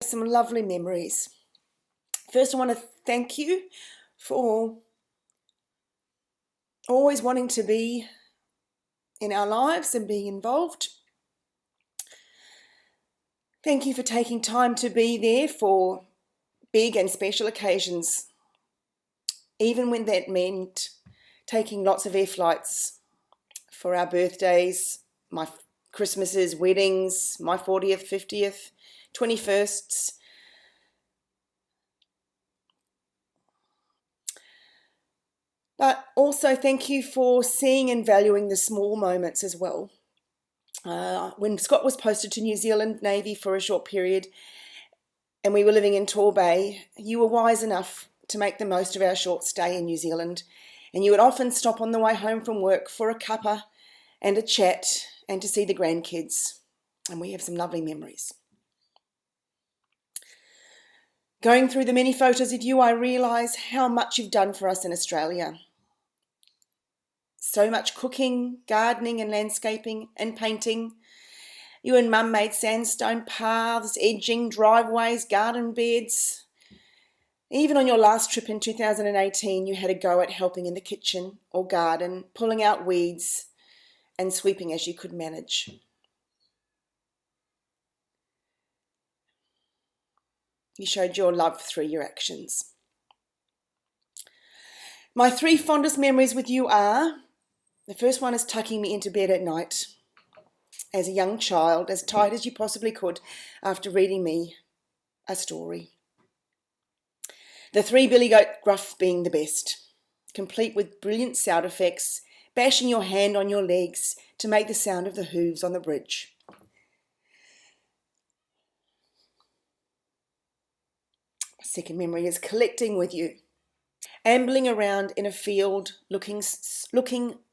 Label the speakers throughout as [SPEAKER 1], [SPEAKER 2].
[SPEAKER 1] Some lovely memories. First, I want to thank you for always wanting to be in our lives and being involved. Thank you for taking time to be there for big and special occasions, even when that meant taking lots of air flights for our birthdays, my Christmases, weddings, my 40th, 50th, 21sts. But also thank you for seeing and valuing the small moments as well. When Scott was posted to New Zealand Navy for a short period and we were living in Torbay, you were wise enough to make the most of our short stay in New Zealand, and you would often stop on the way home from work for a cuppa and a chat and to see the grandkids, and we have some lovely memories. Going through the many photos of you, I realise how much you've done for us in Australia. So much cooking, gardening and landscaping and painting. You and Mum made sandstone paths, edging, driveways, garden beds. Even on your last trip in 2018, you had a go at helping in the kitchen or garden, pulling out weeds and sweeping as you could manage. You showed your love through your actions. My three fondest memories with you are, the first one is tucking me into bed at night as a young child, as tight as you possibly could after reading me a story. The three billy goat gruff being the best, complete with brilliant sound effects, bashing your hand on your legs to make the sound of the hooves on the bridge. My second memory is collecting with you, ambling around in a field, looking,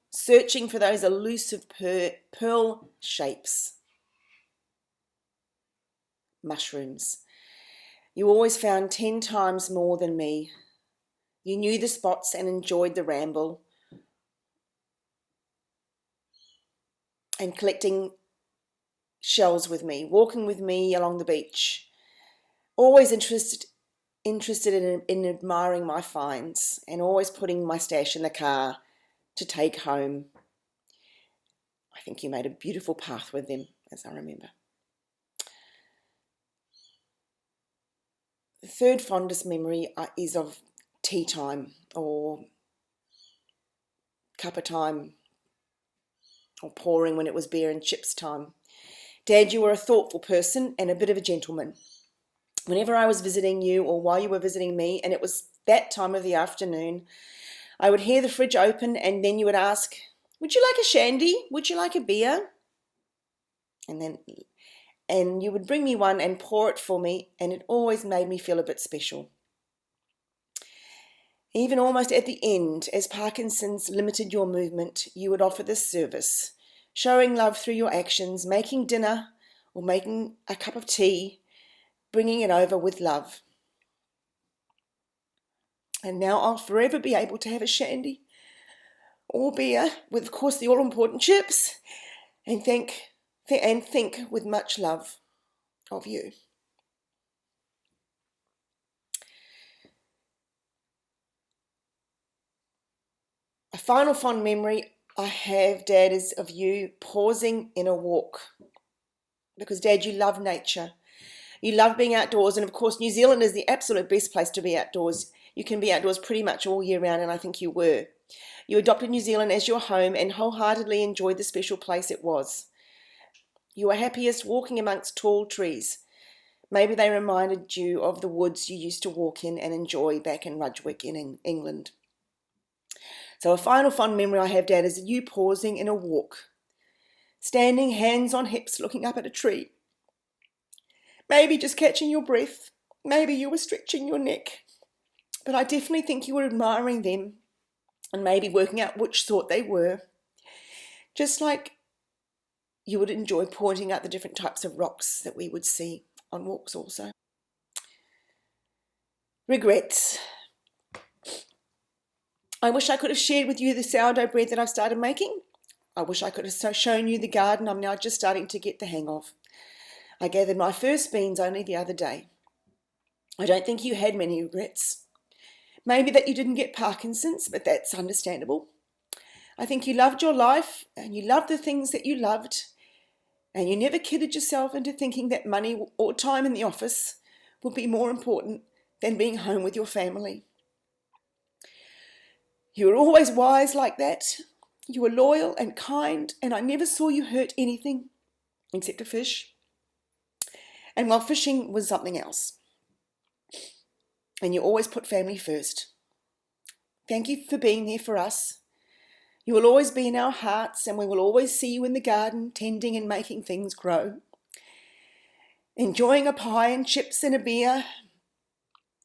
[SPEAKER 1] searching for those elusive pearl shapes. Mushrooms. You always found 10 times more than me. You knew the spots and enjoyed the ramble. And collecting shells with me, walking with me along the beach. Always interested in admiring my finds and always putting my stash in the car to take home. I think you made a beautiful path with them, as I remember. The third fondest memory is of tea time or cuppa time or pouring when it was beer and chips time. Dad, you were a thoughtful person and a bit of a gentleman. Whenever I was visiting you or while you were visiting me, and it was that time of the afternoon, I would hear the fridge open and then you would ask, would you like a shandy? Would you like a beer? And you would bring me one and pour it for me, and it always made me feel a bit special. Even almost at the end, as Parkinson's limited your movement, you would offer this service, showing love through your actions, making dinner or making a cup of tea, bringing it over with love. And now I'll forever be able to have a shandy or beer with, of course, the all-important chips, and think with much love of you. A final fond memory I have, Dad, is of you pausing in a walk. Because, Dad, you love nature. You love being outdoors, and of course New Zealand is the absolute best place to be outdoors. You can be outdoors pretty much all year round, and I think you were. You adopted New Zealand as your home and wholeheartedly enjoyed the special place it was. You were happiest walking amongst tall trees. Maybe they reminded you of the woods you used to walk in and enjoy back in Rudgwick in England. So a final fond memory I have, Dad, is you pausing in a walk, standing hands on hips looking up at a tree. Maybe just catching your breath. Maybe you were stretching your neck. But I definitely think you were admiring them and maybe working out which sort they were. Just like you would enjoy pointing out the different types of rocks that we would see on walks also. Regrets. I wish I could have shared with you the sourdough bread that I've started making. I wish I could have shown you the garden I'm now just starting to get the hang of. I gathered my first beans only the other day. I don't think you had many regrets. Maybe that you didn't get Parkinson's, but that's understandable. I think you loved your life and you loved the things that you loved, and you never kidded yourself into thinking that money or time in the office would be more important than being home with your family. You were always wise like that. You were loyal and kind, and I never saw you hurt anything except a fish. And while fishing was something else. And you always put family first. Thank you for being there for us. You will always be in our hearts, and we will always see you in the garden, tending and making things grow. Enjoying a pie and chips and a beer,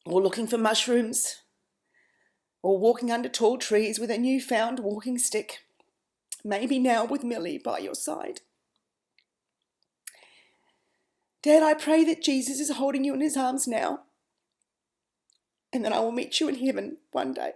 [SPEAKER 1] or looking for mushrooms, or walking under tall trees with a newfound walking stick, maybe now with Millie by your side. Dad, I pray that Jesus is holding you in his arms now, and that I will meet you in heaven one day.